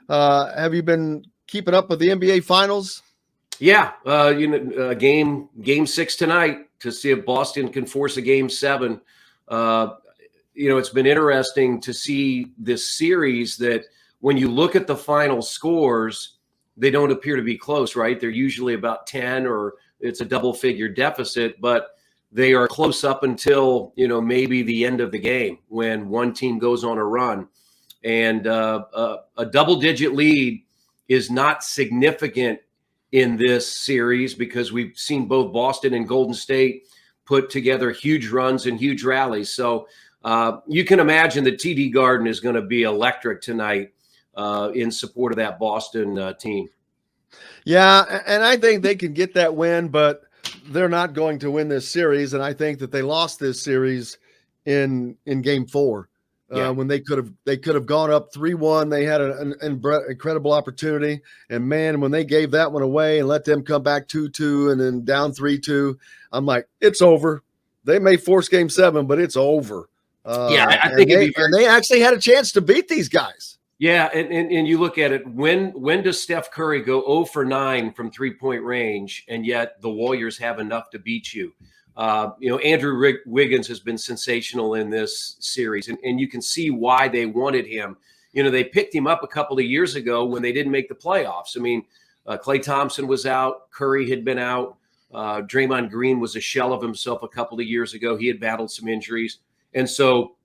Have you been keeping up with the NBA Finals? Yeah, game six tonight to see if Boston can force a game seven. Uh, it's been interesting to see this series that when you look at the final scores, they don't appear to be close, right? They're usually about 10 or it's a double figure deficit, but they are close up until, maybe the end of the game when one team goes on a run. And a double digit lead is not significant in this series because we've seen both Boston and Golden State put together huge runs and huge rallies. So you can imagine that TD Garden is going to be electric tonight in support of that Boston team. Yeah, and I think they can get that win, but they're not going to win this series. And I think that they lost this series in Game 4 when they could have gone up 3-1. They had an incredible opportunity, and man, when they gave that one away and let them come back 2-2 and then down 3-2, I'm like, it's over. They may force Game 7, but it's over. I think they actually had a chance to beat these guys. Yeah, and you look at it, when does Steph Curry go 0 for 9 from three-point range, and yet the Warriors have enough to beat you? Andrew Wiggins has been sensational in this series, and you can see why they wanted him. They picked him up a couple of years ago when they didn't make the playoffs. I mean, Klay Thompson was out, Curry had been out, Draymond Green was a shell of himself a couple of years ago. He had battled some injuries. And so,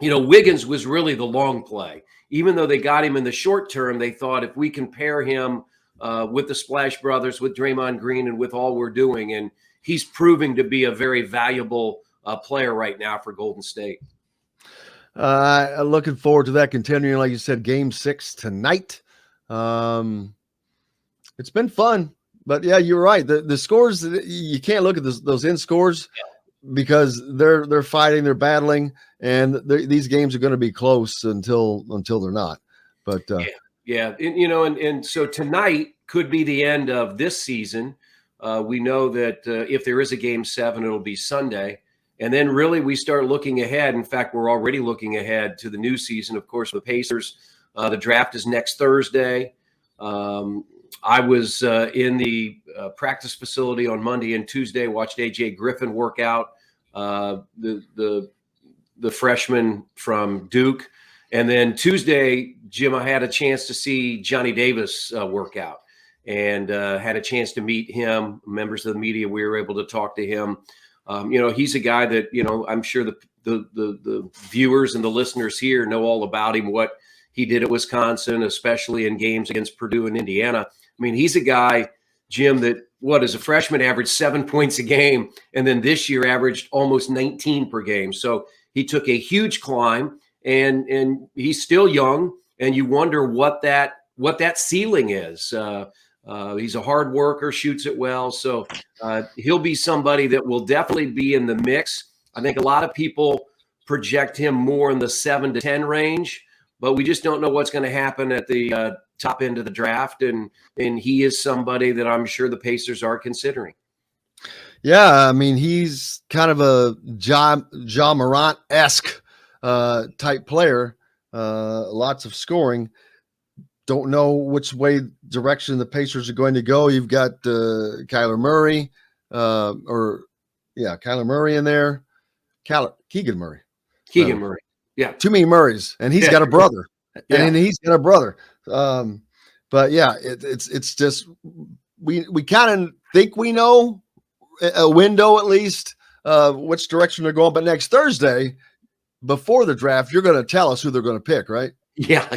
Wiggins was really the long play. Even though they got him in the short term, they thought if we can pair him with the Splash Brothers, with Draymond Green, and with all we're doing, and he's proving to be a very valuable player right now for Golden State. Looking forward to that continuing, like you said, Game 6 tonight. It's been fun, but yeah, you're right. The scores, you can't look at those end scores because they're fighting, they're battling, and these games are going to be close until they're not. But and so tonight could be the end of this season. We know that if there is a Game 7, it'll be Sunday. And then really we start looking ahead. In fact, we're already looking ahead to the new season. Of course, the Pacers, the draft is next Thursday. I was in the practice facility on Monday and Tuesday, watched AJ Griffin work out, the freshman from Duke. And then Tuesday, Jim, I had a chance to see Johnny Davis work out and had a chance to meet him. Members of the media, we were able to talk to him. He's a guy that, I'm sure the viewers and the listeners here know all about him, what he did at Wisconsin, especially in games against Purdue and Indiana. I mean, he's a guy, Jim, that as a freshman averaged 7 points a game, and then this year averaged almost 19 per game. So he took a huge climb, and he's still young, and you wonder what that ceiling is. He's a hard worker, shoots it well. So he'll be somebody that will definitely be in the mix. I think a lot of people project him more in the 7 to 10 range, but we just don't know what's going to happen at the top end of the draft. And he is somebody that I'm sure the Pacers are considering. Yeah, I mean, he's kind of a Ja Morant-esque type player, lots of scoring. Don't know which direction the Pacers are going to go. You've got Kyler Murray, Kyler Murray in there. Keegan Murray. Keegan Murray. Yeah. Too many Murrays. And he's got a brother. Yeah. And he's got a brother. But yeah, it's just we kind of think we know a window at least which direction they're going. But next Thursday, before the draft, you're going to tell us who they're going to pick, right? Yeah.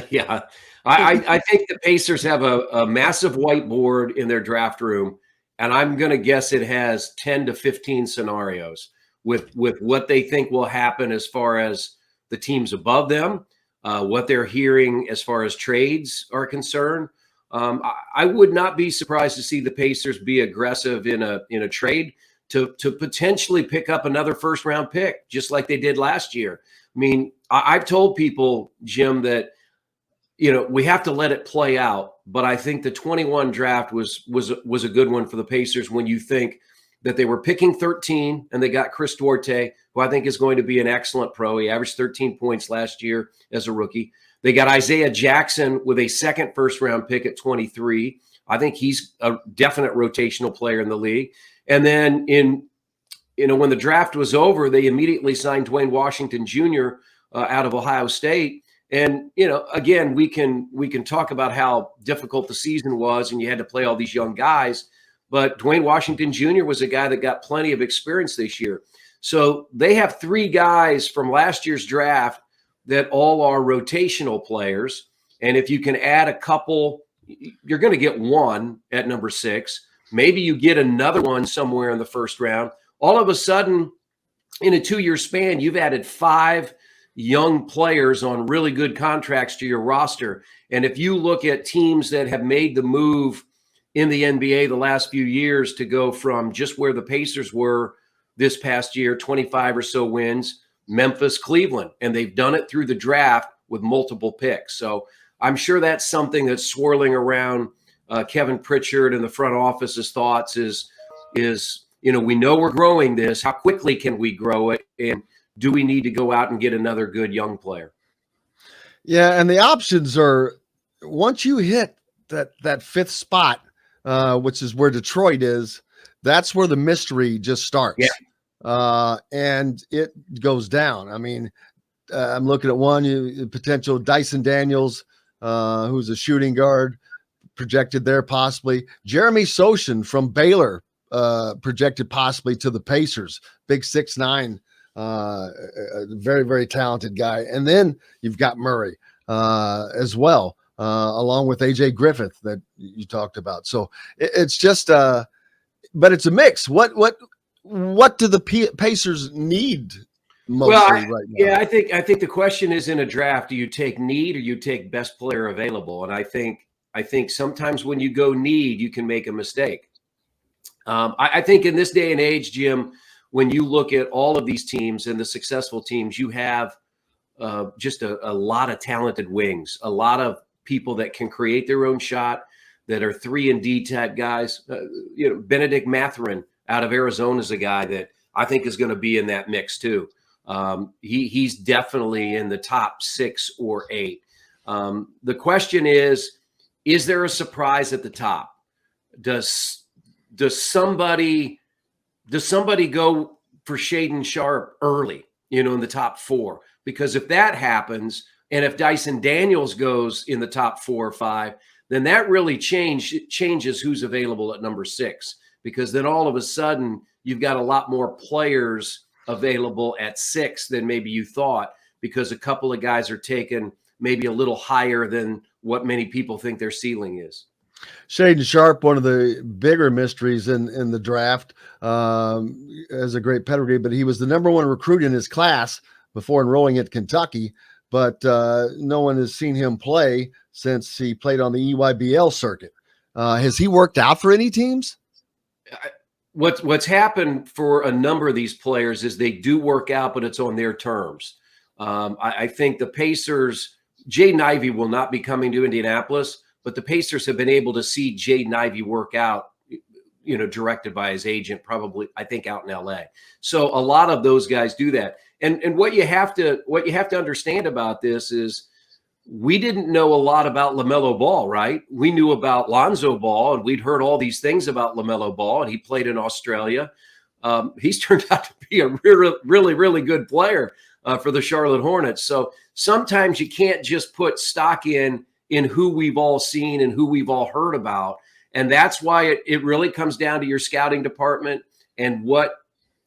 I think the Pacers have a massive whiteboard in their draft room, and I'm going to guess it has 10 to 15 scenarios with what they think will happen as far as the teams above them, what they're hearing as far as trades are concerned. I would not be surprised to see the Pacers be aggressive in a trade to potentially pick up another first-round pick, just like they did last year. I mean, I've told people, Jim, that we have to let it play out. But I think the 21 draft was a good one for the Pacers when you think that they were picking 13 and they got Chris Duarte, who I think is going to be an excellent pro. He averaged 13 points last year as a rookie. They got Isaiah Jackson with a second first-round pick at 23. I think he's a definite rotational player in the league. And then when the draft was over, they immediately signed Dwayne Washington Jr. Out of Ohio State. And, again, we can talk about how difficult the season was and you had to play all these young guys. But Dwayne Washington Jr. was a guy that got plenty of experience this year. So they have 3 guys from last year's draft that all are rotational players. And if you can add a couple, you're going to get one at number 6. Maybe you get another one somewhere in the first round. All of a sudden, in a 2-year span, you've added 5 young players on really good contracts to your roster. And if you look at teams that have made the move in the NBA the last few years to go from just where the Pacers were this past year, 25 or so wins, Memphis, Cleveland, and they've done it through the draft with multiple picks. So I'm sure that's something that's swirling around Kevin Pritchard and the front office's thoughts is, we know we're growing this. How quickly can we grow it? And do we need to go out and get another good young player? Yeah, and the options are, once you hit that 5th spot, which is where Detroit is, that's where the mystery just starts. Yeah. And it goes down. I mean, I'm looking at one potential Dyson Daniels, who's a shooting guard, projected there possibly. Jeremy Sochan from Baylor, projected possibly to the Pacers. Big 6'9", a very, very talented guy. And then you've got Murray as well, along with AJ Griffith that you talked about. So it's just, but it's a mix. What do the Pacers need mostly right now? Yeah, I think the question is, in a draft, do you take need or you take best player available? And I think sometimes when you go need, you can make a mistake. I think in this day and age, Jim, when you look at all of these teams and the successful teams, you have just a lot of talented wings, a lot of people that can create their own shot, that are 3-and-D type guys. Benedict Mathurin out of Arizona is a guy that I think is going to be in that mix too. He's definitely in the top 6 or 8. The question is there a surprise at the top? Does somebody go for Shaedon Sharpe early, in the top 4? Because if that happens, and if Dyson Daniels goes in the top 4 or 5, then that really changes who's available at number 6. Because then all of a sudden you've got a lot more players available at 6 than maybe you thought, because a couple of guys are taken maybe a little higher than what many people think their ceiling is. Shaedon Sharpe, one of the bigger mysteries in the draft, has a great pedigree, but he was the number 1 recruit in his class before enrolling at Kentucky. But no one has seen him play since he played on the EYBL circuit. Has he worked out for any teams? What's happened for a number of these players is they do work out, but it's on their terms. I think the Pacers, Jaden Ivey will not be coming to Indianapolis, but the Pacers have been able to see Jaden Ivey work out, directed by his agent, probably, I think, out in LA. So a lot of those guys do that. And what you have to understand about this is, we didn't know a lot about LaMelo Ball, right? We knew about Lonzo Ball, and we'd heard all these things about LaMelo Ball, and he played in Australia. He's turned out to be a really, really good player for the Charlotte Hornets. So sometimes you can't just put stock in who we've all seen and who we've all heard about. And that's why it really comes down to your scouting department and what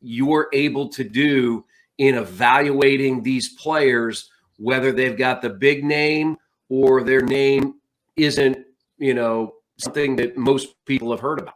you're able to do in evaluating these players, whether they've got the big name or their name isn't, something that most people have heard about.